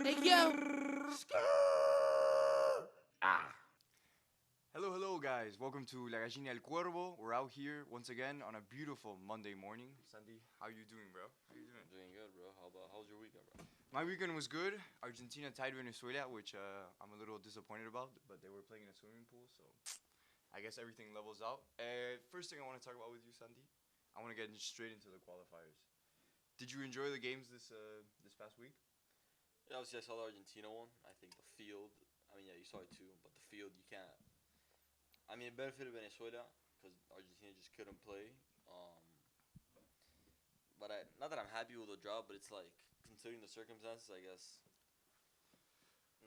Thank you. Hello, guys. Welcome to Gallina y El Cuervo. We're out here once again on a beautiful Monday morning. Sandy, how you doing, bro? How you doing? Doing good, bro. How's your weekend, bro? My weekend was good. Argentina tied Venezuela, which I'm a little disappointed about, but they were playing in a swimming pool, so I guess everything levels out. First thing I want to talk about with you, Sandy, I want to get straight into the qualifiers. Did you enjoy the games this past week? Yeah, obviously I saw the Argentina one. I think the field. I mean, yeah, you saw it too, but the field you can't. I mean, it benefited Venezuela because Argentina just couldn't play. But not that I'm happy with the draw, but it's like considering the circumstances, I guess.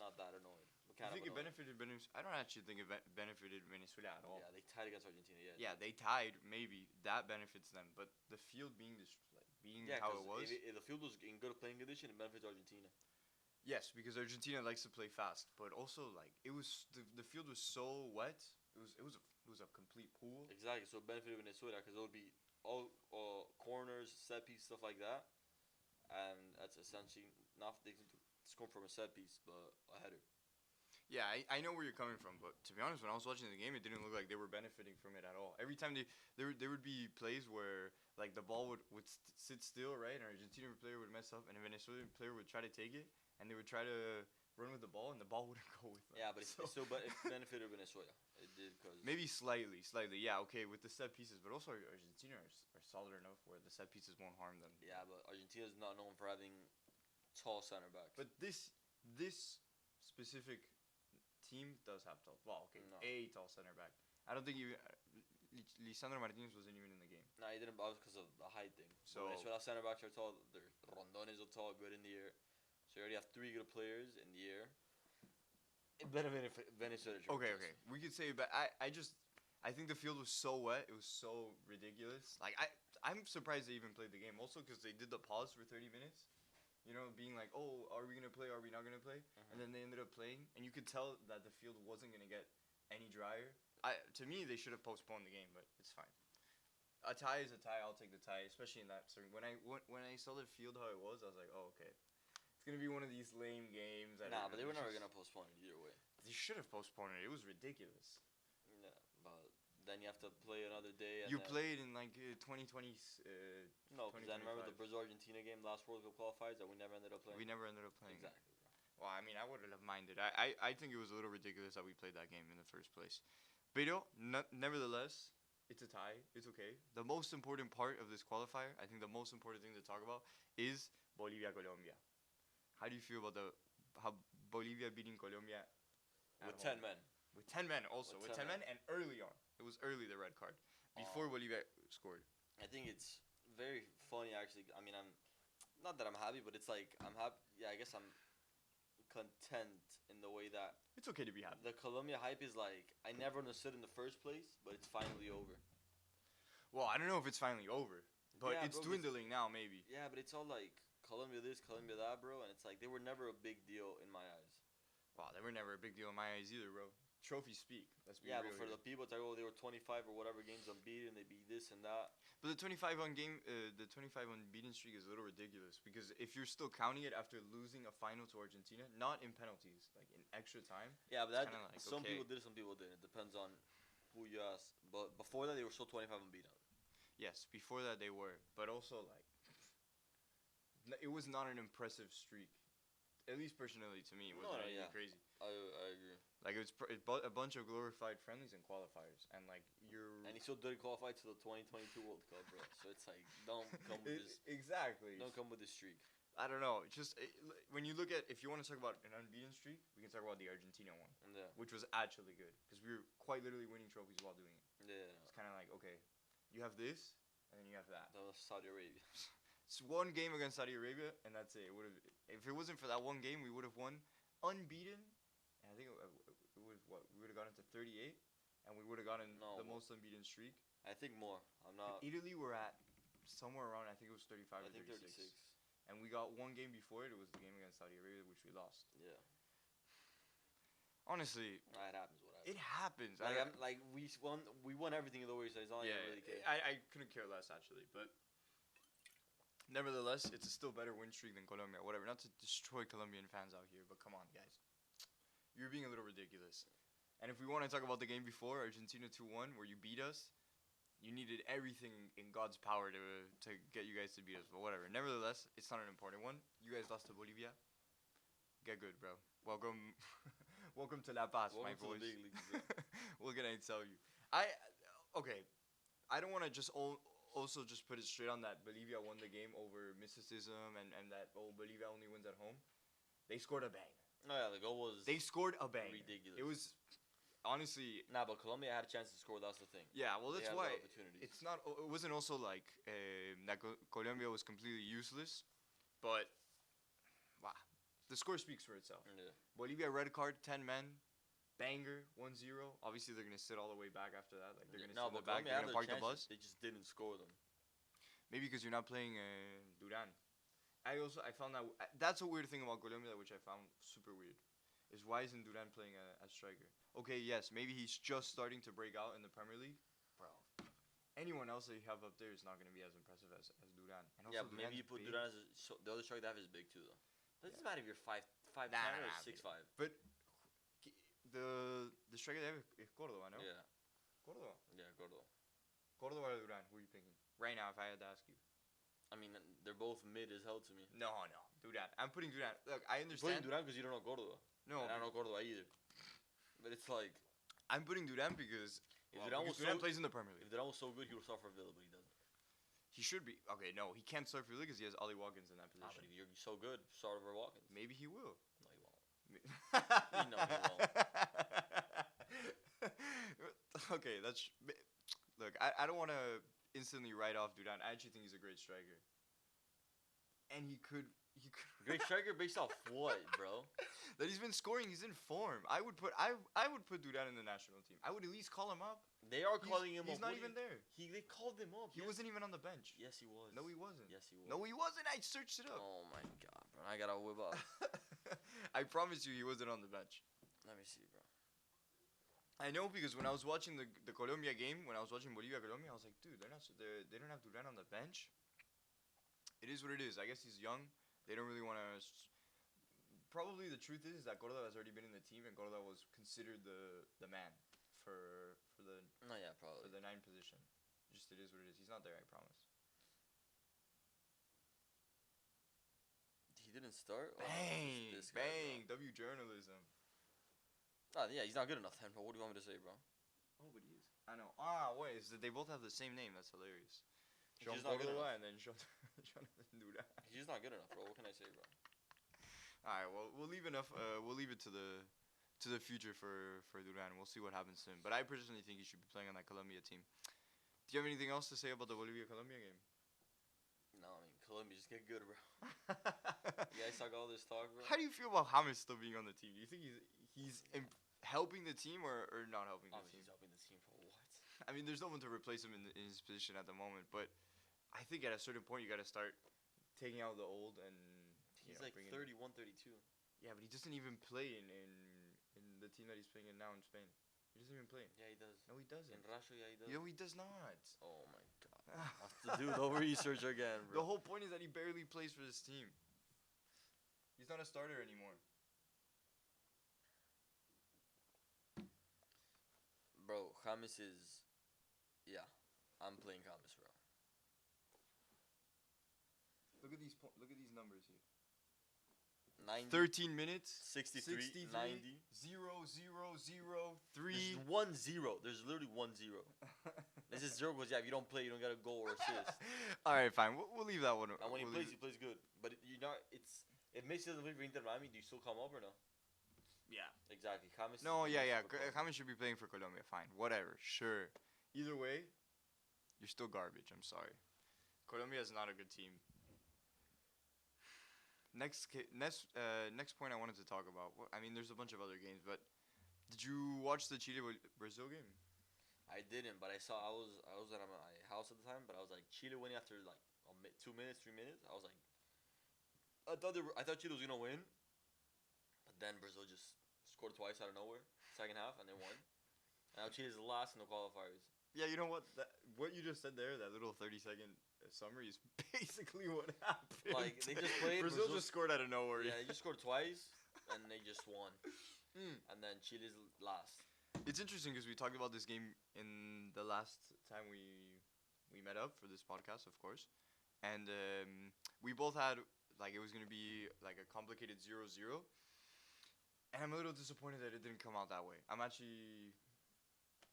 Not that annoying. But I kind think of it annoying. benefited Venezuela. I don't actually think it benefited Venezuela at all. Yeah, they tied against Argentina. Yeah. Yeah, they tied. Maybe that benefits them, but the field being being Yeah, how it 'cause was. if the field was in good playing condition, it benefits Argentina. Yes, because Argentina likes to play fast, but also it was the field was so wet. It was a complete pool. Exactly. So it benefited Venezuela because it would be all corners, set piece, stuff like that, and that's essentially not they can score from a set piece, but a header. Yeah, I know where you're coming from, but to be honest, when I was watching the game, it didn't look like they were benefiting from it at all. Every time there would be plays where like the ball would sit still, right, and an Argentinian player would mess up, and a Venezuelan player would try to take it, and they would try to run with the ball, and the ball wouldn't go with them. Yeah, but it benefited Venezuela. It did because Maybe slightly. Yeah, okay, with the set pieces, but also Argentina are solid enough where the set pieces won't harm them. yeah, but Argentina is not known for having tall center backs. But this specific team does have tall. Well, okay, No. a tall center back. I don't think even Lisandro Martinez wasn't even in the game. No, he didn't. But because of the height thing. So- Venezuela center backs are tall. Their Rondones are tall, good in the air. So you already have three good players in the air. It benefited Venezuela. Okay. We could say, but I think the field was so wet. It was so ridiculous. Like I'm surprised they even played the game. Also because they did the pause for 30 minutes. You know, being like, oh, are we gonna play? Are we not gonna play? And then they ended up playing, and you could tell that the field wasn't gonna get any drier. To me, they should have postponed the game, but it's fine. A tie is a tie. I'll take the tie, especially in that. When I saw the field how it was, I was like, oh, okay. It's gonna be one of these lame games. Nah, but they were never gonna postpone it either way. They should have postponed it. It was ridiculous. Yeah, but then you have to play another day. And You then, played in like 2020. No, because I remember the 2025. Brazil Argentina game, last World Cup qualifiers that we never ended up playing. We never ended up playing. Exactly, bro. Well, I mean, I wouldn't have minded. I think it was a little ridiculous that we played that game in the first place. Pero, nevertheless, it's a tie. It's okay. The most important part of this qualifier, I think the most important thing to talk about, is Bolivia-Colombia. How do you feel about how Bolivia beating Colombia at With home? 10 men. With 10 men also. With 10 men and early on. It was early, the red card. Before Bolivia scored. I think it's very funny, actually. I mean, I'm not that I'm happy, but it's like I'm happy. Yeah, I guess I'm content in the way that It's okay to be happy. the Colombia hype is like I never understood in the first place, but it's finally over. Well, I don't know if it's finally over. But Yeah, it's bro, dwindling now, maybe. Yeah, but it's all like Colombia this, Colombia that, bro, and it's like they were never a big deal in my eyes. Wow, they were never a big deal in my eyes either, bro. Trophies speak. Let's be Yeah, real but for here. the people, it's like, oh, they were 25 or whatever games unbeaten, they beat this and that. But the 25 unbeaten streak is a little ridiculous because if you're still counting it after losing a final to Argentina, not in penalties, like in extra time. Yeah, but It's that kinda like, some okay. people did, some people didn't. It depends on who you ask. But before that, they were still 25 unbeaten. Yes, before that they were, but also like it was not an impressive streak. At least personally to me, it wasn't anything yeah. crazy. I agree. Like it was a bunch of glorified friendlies and qualifiers, and like you're. And he still didn't qualify to the 2022 World Cup, bro. So it's like, don't come with this. Exactly. Don't come with this streak. I don't know. Just when you look at, if you want to talk about an unbeaten streak, we can talk about the Argentina one, Yeah. which was actually good because we were quite literally winning trophies while doing it. Yeah. It's kind of like, okay, you have this, and then you have that. That was Saudi Arabia. It's one game against Saudi Arabia, and that's it. It would have, if it wasn't for that one game, we would have won unbeaten. And I think it would we would have gotten to 38, and we would have gotten No. the most unbeaten streak. I think more. I'm not. Italy were at somewhere around, I think it was 35 I or think 36. And we got one game before it. It was the game against Saudi Arabia, which we lost. Yeah. Honestly, It happens. What it happens. Like we won everything in the way, so it's not yeah, even really care. I couldn't care less actually, but Nevertheless, it's a still better win streak than Colombia. Whatever, not to destroy Colombian fans out here, but come on, guys. You're being a little ridiculous. And if we want to talk about the game before, Argentina 2-1, where you beat us, you needed everything in God's power to get you guys to beat us. But whatever. Nevertheless, it's not an important one. You guys lost to Bolivia. Get good, bro. Welcome, welcome to La Paz, my Welcome to boys. the big leagues, bro. What can I tell you? Okay. I don't want to just also just put it straight on that Bolivia won the game over mysticism and that Bolivia only wins at home. They scored a banger. No, yeah, the goal was They scored a banger. ridiculous. It was honestly. Nah, but Colombia had a chance to score. That's the thing. Yeah, well, They that's had why the opportunities. it's not. It wasn't also like that Colombia was completely useless, but wow, the score speaks for itself. Yeah. Bolivia red card, 10 men, banger, 1-0. Obviously, they're gonna sit all the way back after that. Like they're gonna sit in No, but the back. Colombia They're had gonna their park the chances. bus. They just didn't score them. Maybe because you're not playing Duran. I found that that's a weird thing about Colombia, which I found super weird, is why isn't Duran playing as striker? Okay, yes, maybe he's just starting to break out in the Premier League, bro. Anyone else that you have up there is not going to be as impressive as Duran. And also Yeah, but maybe Duran's you put big. Duran as the other striker they have is big too, though. Doesn't Yeah. matter if you're 5'10" Nah, or 6'5". But the striker they have is Córdoba, no? Yeah, Córdoba. yeah, Gordo. Córdoba or Duran? Who are you picking right now? If I had to ask you. I mean, they're both mid as hell to me. No, Duran. I'm putting Duran. Look, I You're putting understand. Duran because you don't know Gordo. No, And I don't know Gordo either. But it's like, I'm putting Duran because if Duran was Duran so, plays in the Premier League. if Duran was so good, he would start for Villa, but he doesn't. He should be. Okay, no, he can't start for the league because he has Ollie Watkins in that Ah, but position. if you're so good, start over Watkins. Maybe he will. No, he won't. You know he won't. Okay, look. I don't want to instantly write off Duran. I actually think he's a great striker, and he could. Great striker based off what, bro? That he's been scoring. He's in form. I would put Duran in the national team. I would at least call him up. They are calling him He's up. not even there. They called him up. He wasn't even on the bench. Yes, he was. No, he wasn't. Yes, he was. No, he wasn't. I searched it up. Oh my god, bro! I gotta whip up. I promise you, he wasn't on the bench. Let me see, bro. I know because when I was watching the Colombia game, when I was watching Bolivia Colombia, I was like, dude, they don't have Duran on the bench. It is what it is. I guess he's young. They don't really want to. Probably the truth is that Cordoba has already been in the team, and Cordoba was considered the man for the No, yeah, probably. for the 9 position. Just it is what it is. He's not there. I promise. He didn't start. Bang, This guy, bang. W journalism. bro. Yeah, he's not good enough then, bro. What do you want me to say, bro? Oh, but he is. I know. Wait. Is that they both have the same name? That's hilarious. He's Jean just not good Cordoba enough. and then Jonathan Duran. He's just not good enough, bro. What can I say, bro? All right. Well, we'll leave enough. We'll leave it to the future for Duran. We'll see what happens to him. But I personally think he should be playing on that Colombia team. Do you have anything else to say about the Bolivia-Colombia game? No, I mean, Colombia just get good, bro. You guys talk all this talk, bro. How do you feel about James still being on the team? Do you think he's helping the team or not helping the Obviously, team? he's helping the team for what? I mean, there's no one to replace him in his position at the moment. But I think at a certain point you got to start taking out the old and He's like 31, 32. Yeah, but he doesn't even play in the team that he's playing in now in Spain. He doesn't even play. Yeah, he does. No, he doesn't. In Russia, yeah, he does. No, he does not. Oh my god. What's to do the research again, The bro? whole point is that he barely plays for this team. He's not a starter anymore. Bro, James is. Yeah, I'm playing James, bro. Look at these numbers here. 90, 13 minutes. 63, 90. 0, 0, 0, 3. There's 1-0. There's literally 1-0. This is 0 because, yeah, if you don't play, you don't get a goal or assist. All right, fine. We'll leave that one. And when he we'll plays, leave he plays good. But you're not. If Messi doesn't play for Inter Miami, do you still come up or no? Yeah. Exactly. James. No, is yeah. for Colombia. James should be playing for Colombia. Fine. Whatever. Sure. Either way, you're still garbage. I'm sorry. Colombia is not a good team. Next point I wanted to talk about. I mean, there's a bunch of other games, but did you watch the Chile Brazil game? I didn't, but I was at my house at the time, but I was like Chile winning after like 2 minutes, 3 minutes. I was like, I thought Chile was gonna win, but then Brazil just scored twice out of nowhere, second half, and they won. And now Chile's last in the qualifiers. Yeah, you know what? What you just said there, that little 30-second summary is basically what happened. Like, they just played. Brazil just scored out of nowhere. Yeah, they just scored twice, and they just won. Mm. And then Chile's last. It's interesting because we talked about this game in the last time we met up for this podcast, of course, and we both had like it was gonna be like a complicated 0-0, and I'm a little disappointed that it didn't come out that way. I'm actually,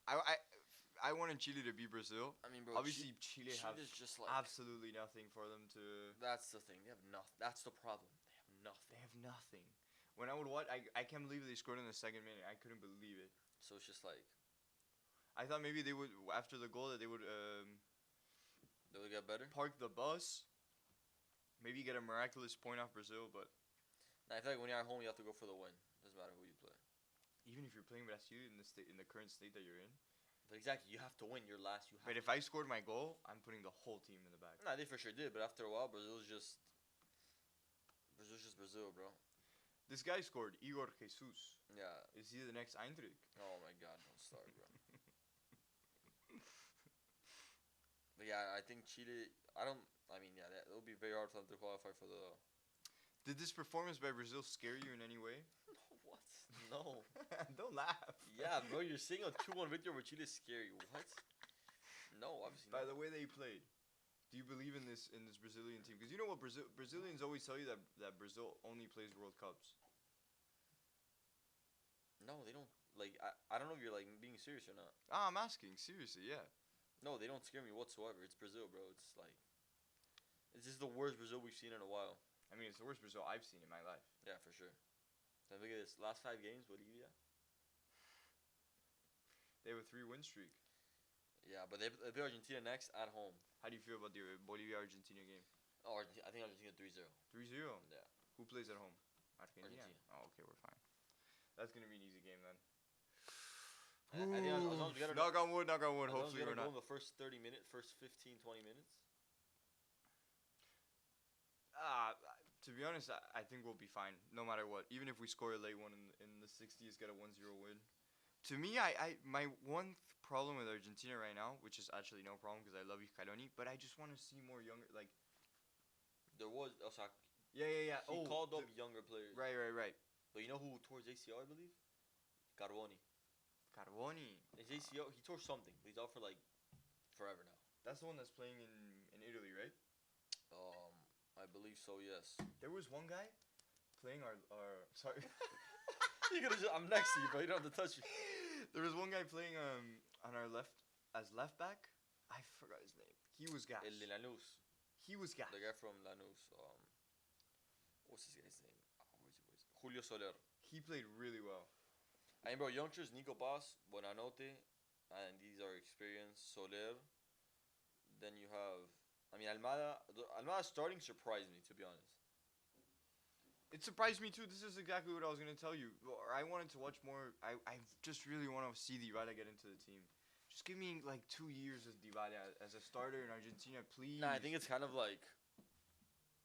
I wanted Chile to beat Brazil. I mean, bro, Obviously, Chile have Chile's just like absolutely nothing for them to. That's the thing. They have nothing. That's the problem. They have nothing. They have nothing. When I would watch, I can't believe they scored in the second minute. I couldn't believe it. So it's just like I thought maybe they would after the goal that they would get better. park the bus, maybe get a miraculous point off Brazil. But Now, I feel like when you're at home, you have to go for the win. Doesn't matter who you play. even if you're playing Brazil in the current state that you're in, But exactly, you have to win. You're last. You have. but to. if I scored my goal, I'm putting the whole team in the back. Nah, they for sure did. But after a while, Brazil's just Brazil, bro. This guy scored, Igor Jesus. Yeah. Is he the next Eindrich? Oh my God, don't start, bro. But yeah, I think Chile. I mean, yeah, it'll be very hard for them to qualify for the. Did this performance by Brazil scare you in any way? What? No. Don't laugh. Yeah, bro, you're saying a 2-1 victory over Chile is scary. What? No, obviously By not. the way they played, do you believe in this Brazilian team? Because you know what Brazilians always tell you that Brazil only plays World Cups. No, they don't. Like, I don't know if you're like being serious or not. Ah, I'm asking seriously. Yeah. No, they don't scare me whatsoever. It's Brazil, bro. It's like, it's just the worst Brazil we've seen in a while. I mean, it's the worst Brazil I've seen in my life. Yeah, for sure. Then look at this. Last 5 games, Bolivia. They have a 3-win streak. Yeah, but they play Argentina next at home. How do you feel about the Bolivia-Argentina game? Oh, I think Argentina 3-0. 3-0? Yeah. Who plays at home? Argentina. Argentina. Oh, okay, we're fine. That's going to be an easy game then. I think as long as we get Knock on wood, knock on wood. as long as we Hopefully get we're a goal not. in the first 30 minutes, first 15, 20 minutes. To be honest, I think we'll be fine no matter what. Even if we score a late one in the 60s, get a 1-0 win. To me, my one problem with Argentina right now, which is actually no problem because I love Scaloni, but I just want to see more younger, like. There was Osaka. Yeah. He called up younger players. Right. But you know who tore his ACL, I believe? Carboni. Carboni. His ACL, he tore something. He's out for like forever now. That's the one that's playing in Italy, right? I believe so. Yes. There was one guy playing our sorry. I'm next to you, bro. You don't have to touch me. There was one guy playing on our left as left back. I forgot his name. He was gas. El de Lanús. He was gas. The guy from Lanús. What's his guy's name? Where is he? Julio Soler. He played really well. I mean, bro, youngsters, Nico Paz, Buenanote, and these are experienced. Soler. Then you have, I mean, Almada. Almada starting surprised me, to be honest. It surprised me too. This is exactly what I was gonna tell you. I wanted to watch more. I just really want to see Dybala get into the team. Just give me like 2 years of Dybala as a starter in Argentina, please. Nah, I think it's kind of like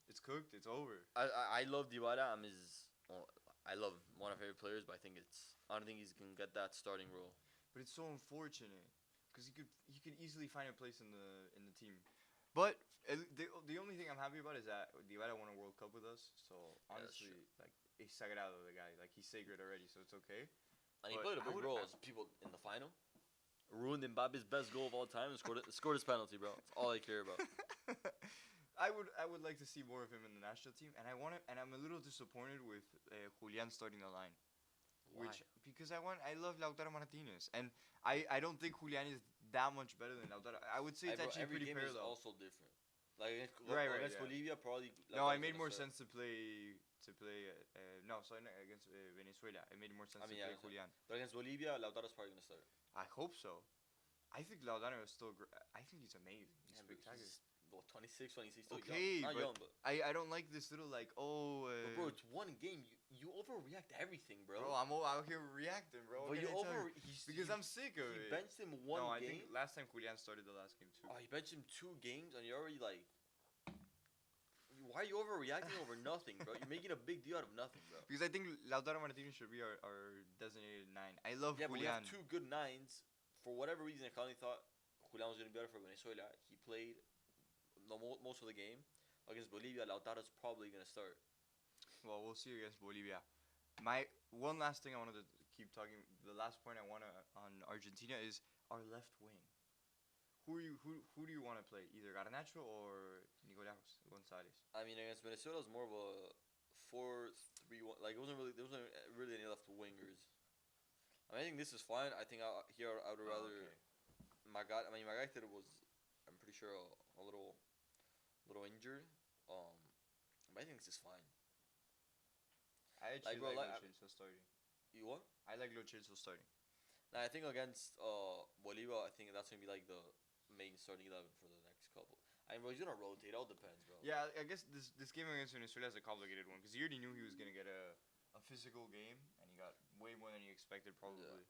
It's cooked. It's over. I love Dybala. I love him. One of my favorite players, but I don't think he's gonna get that starting role. But it's so unfortunate because he could easily find a place in the team. But the only thing I'm happy about is that Dybala won a World Cup with us. So honestly, like it's sagrado, the guy. Like he's sacred already, so it's okay. And he But played a big role as people in the final. Ruined Mbappe's best goal of all time and scored his penalty, bro. That's all I care about. I would like to see more of him in the national team, and I'm a little disappointed with Julian starting the line. Why? Because I love Lautaro Martinez, and I don't think Julian is that much better than Lautaro. I would say it's Bro, actually every pretty game is parallel. also different. Like against Right, yeah. Bolivia, probably. No, it Lautaro's made gonna more start. sense to play. No, sorry, no, against Venezuela. It made more sense I mean, to yeah, play Julian. But against Bolivia, Lautaro's probably gonna start. I hope so. I think Lautaro is still. I think he's amazing. He's Yeah, but spectacular. he's, 26, 26, still Okay, young. Not but young, but. I don't like this little like But bro, it's one game. You overreact to everything, bro. Bro, I'm out here reacting, bro. But you Because I'm sick of he it. benched him one No, I game. think last time Julian started the last game too. Oh, he benched him 2 games, and you're already like. Why are you overreacting over nothing, bro? You're making a big deal out of nothing, bro. Because I think Lautaro Martinez should be our designated 9. I love Yeah, but we Julian. have 2 good 9s. For whatever reason, I thought Julian was gonna be better for Venezuela. He played most of the game. Against Bolivia, Lautaro's probably gonna start. Well, we'll see against Bolivia. My one last thing I wanted to keep talking. The last point I want to on Argentina is our left wing. Who do you want to play? Either Garnacho or Nicolás Gonzalez. I mean, against Minnesota, it was more of a 4-3-1. Like it wasn't really there wasn't really any left wingers. I think this is fine. I think here I would rather Okay. Magaited was I'm pretty sure a little injured. Um, but I think this is fine. I actually Bro, like like Lo Celso starting. you what? I like Lo Celso starting. Now I think against Bolivia, I think that's gonna be like the main starting 11 for the next couple. I mean, bro, he's gonna rotate. It all depends, bro. Yeah, I guess this game against Venezuela is a complicated one because he already knew he was gonna get a physical game, and he got way more than he expected probably. Yeah.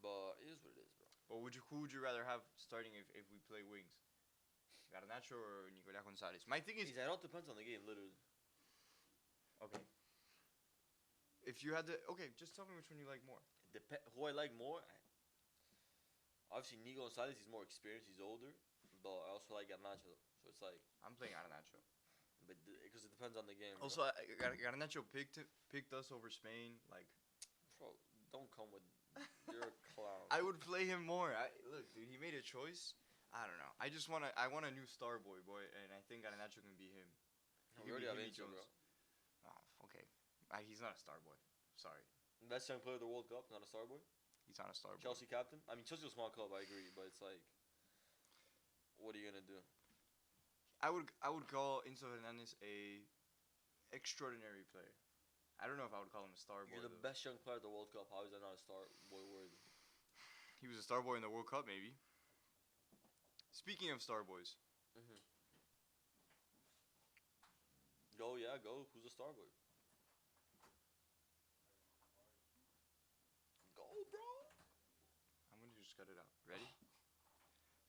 But it is what it is, bro. But who would you rather have starting if we play wings? Garnacho or Nicolás Gonzalez? My thing is, It all depends on the game, literally. okay. If you had to, okay, just tell me which one you like more. Who I like more. Obviously, Nico Gonzalez, he's more experienced, he's older, but I also like Garnacho. So it's like, I'm playing Garnacho. but because it depends on the game. Bro. Also, Garnacho picked us over Spain. Like, Bro, don't come with. You're a clown. I would play him more. Look, dude, he made a choice. I don't know. I want a new star boy, and I think Garnacho can be him. We already have Enzo, bro. Oh, okay. He's not a star boy. Sorry, Best young player of the World Cup, not a star boy. he's not a star boy. Chelsea captain. I mean, Chelsea's a small club, I agree, but it's like, what are you gonna do? I would call Enzo Hernandez a extraordinary player. I don't know if I would call him a star boy. You're the though. best young player of the World Cup. How is that not a star boy worthy? He was a star boy in the World Cup, maybe. Speaking of star boys, Mm-hmm. Go, yeah, go. Who's a star boy? Go, bro. I'm gonna just cut it out. Ready?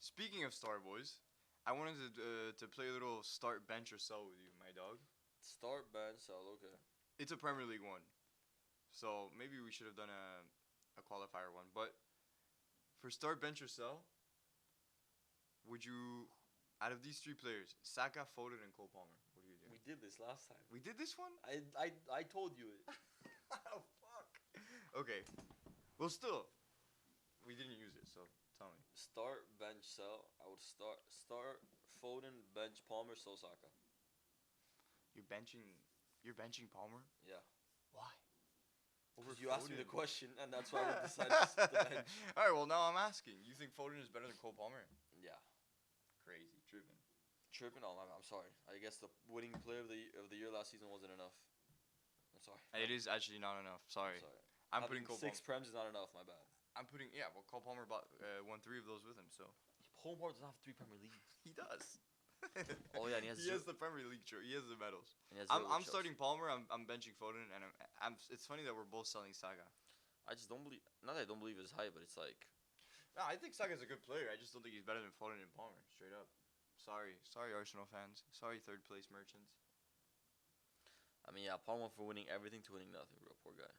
Speaking of star boys, I wanted to play a little start, bench, or sell with you, my dog. Start, bench, sell. Okay. It's a Premier League one, so maybe we should have done a qualifier one. But for start, bench, or sell, would you, out of these three players, Saka, Foden, and Cole Palmer, what do you do? We did this last time. We did this one? I told you it. Oh fuck. Okay. Well, still, we didn't use it, so tell me. Start, bench, sell. I would start Foden, bench Palmer, sell Saka. You're benching Palmer? Yeah. Why? Because you asked me the question, and that's why I would decide to bench. All right. Well, now I'm asking. You think Foden is better than Cole Palmer? Yeah. Crazy, tripping. Tripping? Oh, I'm sorry. I guess the winning player of the year last season wasn't enough. I'm sorry. It is actually not enough. Sorry. Sorry. I'm Having putting Cole six Palmer. prems is not enough. My bad. I'm putting Well, Cole Palmer won 3 of those with him, so Cole Palmer doesn't have 3 Premier Leagues. he does. Oh yeah, and he has He has the Premier League. He has the medals. And he has I'm zero with Chelsea. starting Palmer. I'm benching Foden, and It's funny that we're both selling Saga. I just don't believe. Not that I don't believe his height, but it's like. No, I think Saga's a good player. I just don't think he's better than Foden and Palmer. Straight up. Sorry, Arsenal fans. Sorry, third place merchants. I mean, yeah, Palmer went from winning everything to winning nothing, bro. Poor guy.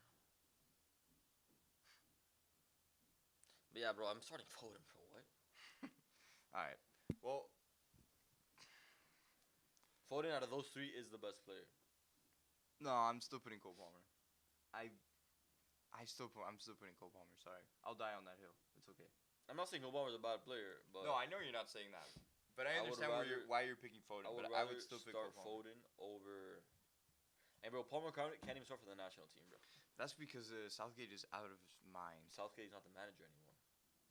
But yeah, bro, I'm starting Foden, bro. What? All right. Well, Foden out of those 3 is the best player. no, I'm still putting Cole Palmer. I'm still putting Cole Palmer. Sorry, I'll die on that hill. It's okay. I'm not saying Cole Palmer's a bad player, but No, I know you're not saying that, but I I would understand rather- why you're picking Foden. I would But rather I would still pick start Cole Palmer. Foden over. And bro, Palmer can't even start for the national team, bro. That's because Southgate is out of his mind. Southgate's not the manager anymore.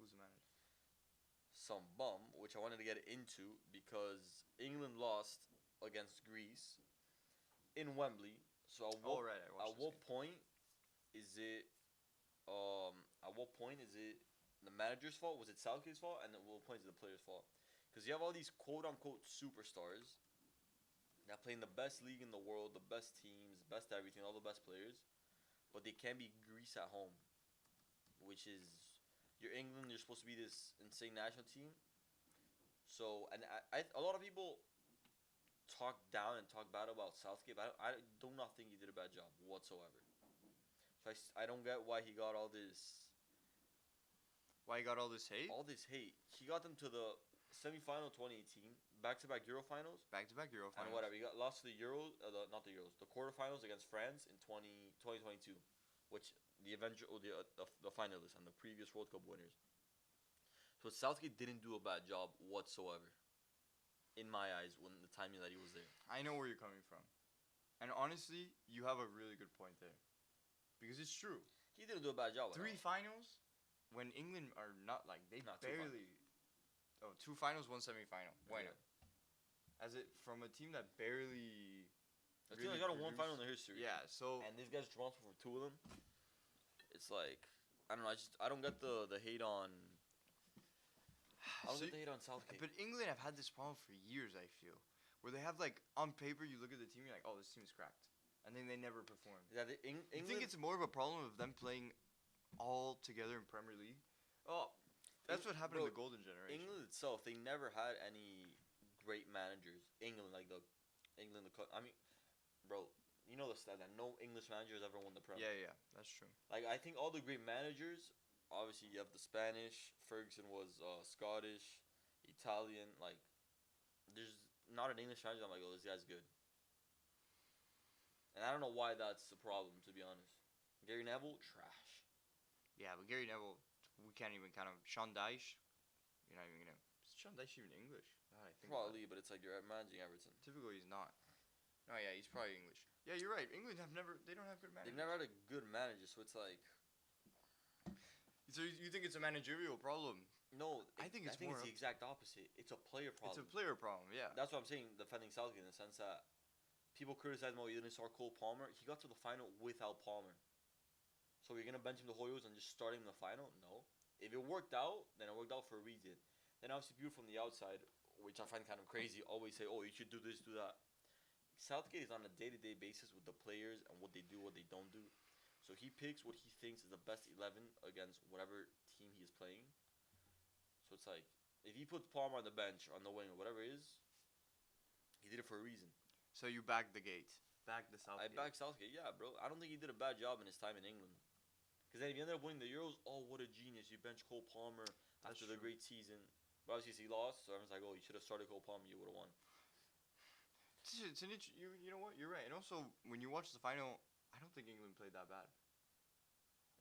Who's the manager? Some bum, which I wanted to get into because England lost against Greece in Wembley. So at Oh what, right, I at watched what this game. point is it? At what point is it the manager's fault? Was it Southgate's fault? And at what point is it the player's fault? Because you have all these quote unquote superstars that play in the best league in the world, the best teams, best everything, all the best players, but they can't be Greece at home, which is you're England. You're supposed to be this insane national team. So, and a lot of people talk down and talk bad about Southgate, but I do not think he did a bad job whatsoever. So I don't get why he got all this Why he got all this hate? He got them to the semifinal 2018, back-to-back Euro finals. Back-to-back Euro And finals. whatever, you got lost to the Euros, not the Euros, the quarterfinals against France in 2022, which the the finalists and the previous World Cup winners. So Southgate didn't do a bad job whatsoever, in my eyes, when the timing that he was there. I know where you're coming from. And honestly, you have a really good point there. Because it's true. He didn't do a bad job. 3 finals when England are not like they Not barely 2 finals, 1 semi-final. Bueno. Yeah. As it from a team that barely The team that got a one final in their history. Yeah, so And these guys responsible for 2 of them. It's like, I don't know, I don't get the hate on get the hate on Southgate. But England have had this problem for years, I feel. Where they have like on paper you look at the team, you're like, oh, this team is cracked. And then they never perform. Yeah, You think it's more of a problem of them playing all together in Premier League? Oh, that's what happened in the Golden Generation. England itself, they never had any great managers. England, I mean, bro, you know the stat that no English manager has ever won the Premier. Yeah, that's true. Like, I think all the great managers, obviously you have the Spanish, Ferguson was Scottish, Italian, like, there's not an English manager I'm like, oh, this guy's good. And I don't know why that's the problem, to be honest. Gary Neville, trash. Yeah, but Gary Neville, we can't even count him. Sean Dyche, you're not even gonna. Is Sean Dyche even English? I think Probably, but it's like you're managing Everton. Typically, he's not. No, yeah, he's probably English. Yeah, you're right. England they don't have good managers. They've never had a good manager, so it's like. So you think it's a managerial problem? No, I think it's the exact opposite. It's a player problem. It's a player problem, yeah. That's what I'm saying, defending Southgate, in the sense that people criticize him, oh, you didn't start Cole Palmer. He got to the final without Palmer. So you're going to bench him the whole years and just start him in the final? No. If it worked out, then it worked out for a reason. Then obviously people from the outside, which I find kind of crazy, always say, oh, you should do this, do that. Southgate is on a day-to-day basis with the players and what they do, what they don't do. So he picks what he thinks is the best 11 against whatever team he is playing. So it's like, if he puts Palmer on the bench, on the wing, or whatever it is, he did it for a reason. So you back the gate. Back the Southgate. I back Southgate, yeah, bro. I don't think he did a bad job in his time in England. Because then if you ended up winning the Euros, oh, what a genius. You bench Cole Palmer after the great season. But obviously he lost, so everyone's like, oh, you should have started Cole Palmer, you would have won. You know what? You're right. And also, when you watch the final, I don't think England played that bad.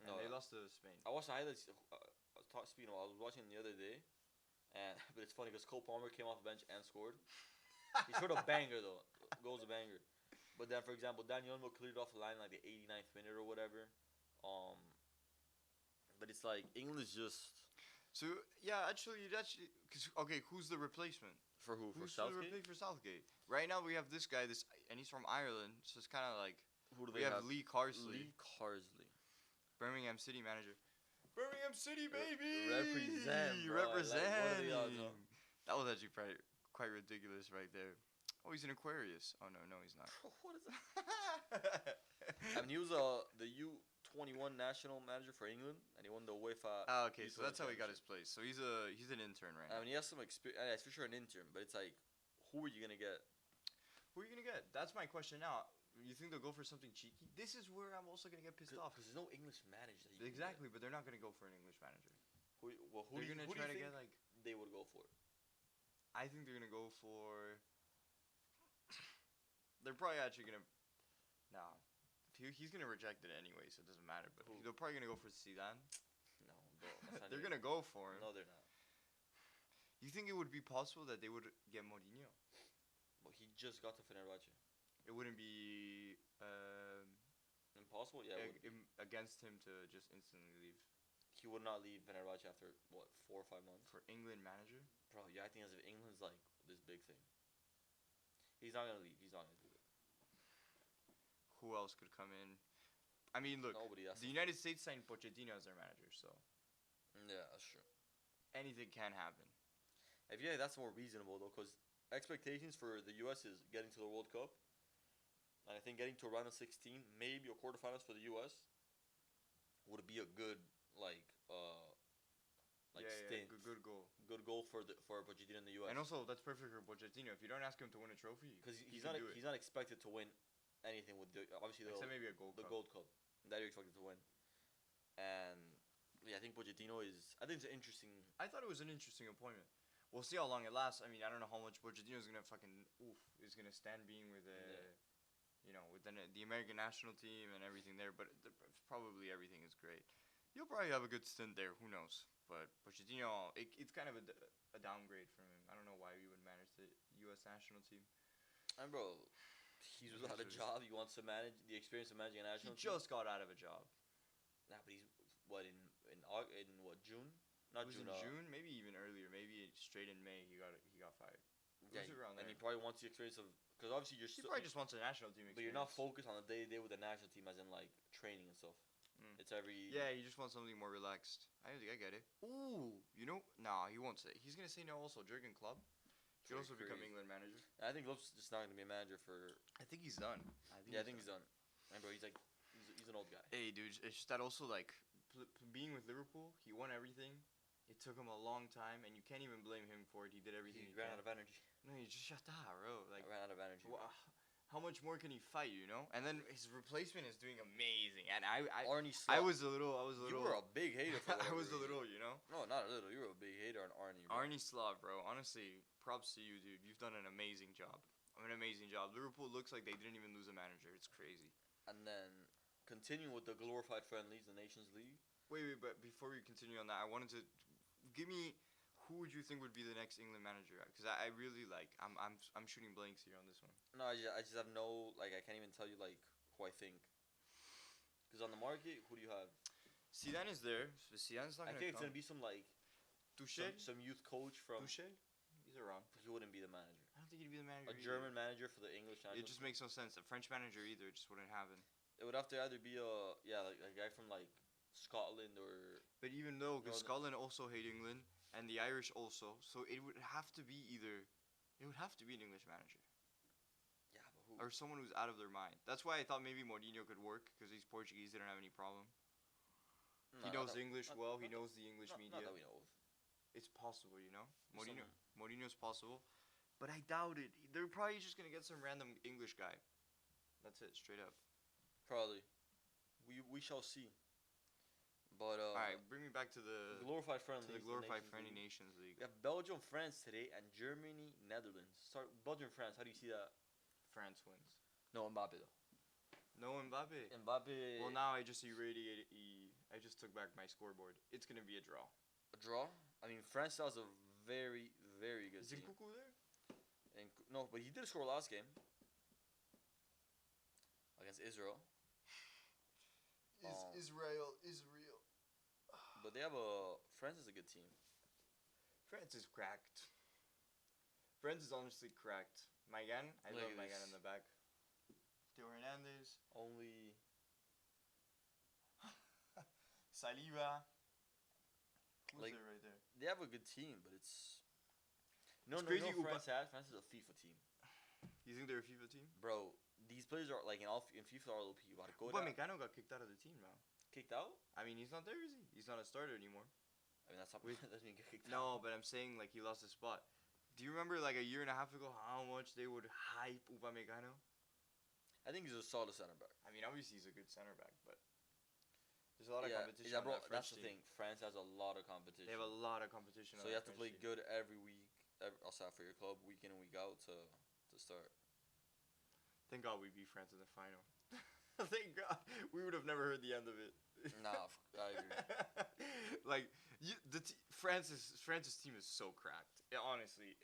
And they lost to Spain. I watched the highlights. Speaking of, I was watching the other day, but it's funny because Cole Palmer came off the bench and scored. He scored a banger though. Goal's a banger. But then, for example, Dan Youngbo cleared off the line like the 89th minute or whatever. But it's like England's just. So yeah, actually, okay. Who's the replacement? For who? Who's for Southgate? the replacement for Southgate? Right now we have this guy, and he's from Ireland, so it's kind of like Who do we they have Lee Carsley, Birmingham City manager. Birmingham City, baby! Represent, bro. Represent. What are the odds, huh? That was actually quite ridiculous right there. Oh, he's an Aquarius. Oh, no, he's not. What is that? I mean, he was the U21 national manager for England, and he won the UEFA. Oh, okay, so that's how he got his place. So he's an intern right now. I mean, he has some experience. It's for sure an intern, but it's like, who are you going to get? Who are you going to get? That's my question now. You think they'll go for something cheeky? This is where I'm also going to get pissed off. Because there's no English manager. Exactly, but they're not going to go for an English manager. Who they're going to try to get, like... They would go for? I think they're going to go for... They're probably actually going to... Nah. He's going to reject it anyway, so it doesn't matter. But they're probably going to go for Zidane. No, bro. They're going to go for him. No, they're not. You think it would be possible that they would get Mourinho? Well, he just got to Fenerbahce. It wouldn't be impossible. Yeah, against him to just instantly leave. He would not leave Fenerbahce after 4 or 5 months. For England manager, bro. Yeah, I think as if England's like this big thing. He's not gonna leave. He's not gonna do it. Who else could come in? I mean, look. Nobody. The United States signed Pochettino as their manager, so. Yeah, that's true. Anything can happen. That's more reasonable though, because expectations for the U.S. is getting to the World Cup. And I think getting to a round of 16, maybe a quarterfinals for the U.S. would be a good stint. Good goal. Good goal for Pochettino in the U.S. And also that's perfect for Pochettino. If you don't ask him to win a trophy, because he's not expected to win anything with obviously except maybe a gold. The Gold Cup that you're expected to win. And yeah, I think Pochettino is. I think it's an interesting. I thought it was an interesting appointment. we'll see how long it lasts. I mean, I don't know how much Pochettino's gonna is gonna stand being with with the American national team and everything there. But probably everything is great. He'll probably have a good stint there. Who knows? But Pochettino, it's kind of a downgrade from him. I don't know why we would manage the U.S. national team. And bro, he's without a job. He wants to manage the experience of managing a national He team. just got out of a job. Nah, but he's in what, June? Not It was June. in June, maybe even earlier. Maybe straight in May he got fired. Yeah, Around there. and he probably wants the experience of, because obviously He probably just wants a national team experience. but you're not focused on the day to day with the national team, as in like training and stuff. It's every Yeah, he just wants something more relaxed. I get it. Ooh, nah, he won't say. He's gonna say no. Also, Jurgen Klopp. He could also become England manager. I think Klopp's just not gonna be a manager for. I think he's done. I think he's done. Remember, he's an old guy. Hey, dude, it's just that also like being with Liverpool, he won everything. It took him a long time, and you can't even blame him for it. He did everything. He ran out of energy. No, he just shut down, bro. Like, I ran out of energy. How much more can he fight? And then his replacement is doing amazing. And Arnie I was a little. You were a big hater for I was reason. a little, No, not a little. You were a big hater on Arnie. Bro. Arnie Slav, bro. Honestly, props to you, dude. You've done an amazing job. Liverpool looks like they didn't even lose a manager. It's crazy. And then continuing with the glorified friendlies, the Nations League. Wait, but before we continue on that, I wanted to give me who would you think would be the next England manager? Because I really I'm shooting blanks here on this one. No, I just have no, like, I can't even tell you like who I think. Because on the market, who do you have? Zidane is there. So Zidane's not. I think it's gonna be some like Tuchel, some youth coach from Tuchel. He's around. He wouldn't be the manager. I don't think he'd be the manager. A German manager for the English national. It just makes no sense. A French manager either. It just wouldn't happen. It would have to either be like a guy from like Scotland or. But even though, because Scotland also hate England and the Irish also, so it would have to be either. It would have to be an English manager. Yeah, but who? Or someone who's out of their mind. That's why I thought maybe Mourinho could work, because he's Portuguese, didn't have any problem. No, he knows English well. He knows the English media. Not that we know of. It's possible, Mourinho's possible, but I doubt it. They're probably just gonna get some random English guy. That's it, straight up. Probably. We shall see. But all right, bring me back to the glorified friendly. To the glorified friendly Nations League. We have Belgium, France today, and Germany, Netherlands. Start Belgium, France. How do you see that? France wins. No Mbappe though. No Mbappe. Mbappe. Well, now I just irradiated. I just took back my scoreboard. It's gonna be a draw. A draw? I mean, France has a very, very good team. Is Nkunku there? No, but he did score last game against Israel. Israel. But they have France is a good team. France is cracked. France is honestly cracked. Maigan, I love Maigan in the back. Theo Hernandez. Only. Saliba. Who's there right there? They have a good team, but it's. Crazy. France is a FIFA team. You think they're a FIFA team? Bro, these players are like in FIFA are OP. Upamecano got kicked out of the team now. Kicked out? I mean, he's not there, is he? He's not a starter anymore. I mean, that's not. Doesn't mean get kicked out. No, but I'm saying like he lost his spot. Do you remember like a year and a half ago how much they would hype Upamecano? I think he's a solid center back. I mean, obviously he's a good center back, but there's a lot of competition. Yeah, bro, that's the thing. France has a lot of competition. They have a lot of competition. So you have to play good every week, also for your club, week in and week out to start. Thank God we beat France in the final. Thank God. We would have never heard the end of it. Nah, I agree. Like France's team is so cracked. Honestly,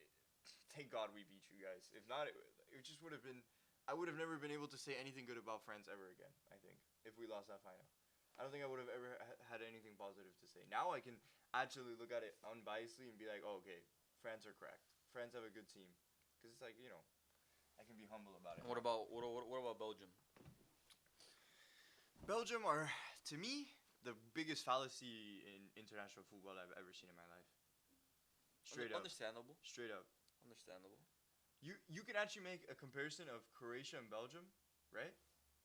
thank God we beat you guys. If not, it just would have been. I would have never been able to say anything good about France ever again. I think if we lost that final, I don't think I would have ever had anything positive to say. Now I can actually look at it unbiasedly and be like, oh, okay, France are cracked. France have a good team, because it's like I can be humble about it. What about Belgium? Belgium are, to me, the biggest fallacy in international football I've ever seen in my life. Straight up. Understandable. Straight up. Understandable. You can actually make a comparison of Croatia and Belgium, right?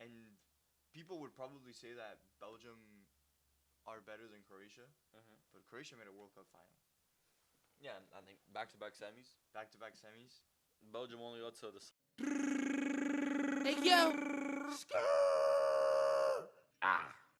And people would probably say that Belgium are better than Croatia, but Croatia made a World Cup final. Yeah, I think back-to-back semis. Back-to-back semis. Belgium only got to the. Hey yo. Ah.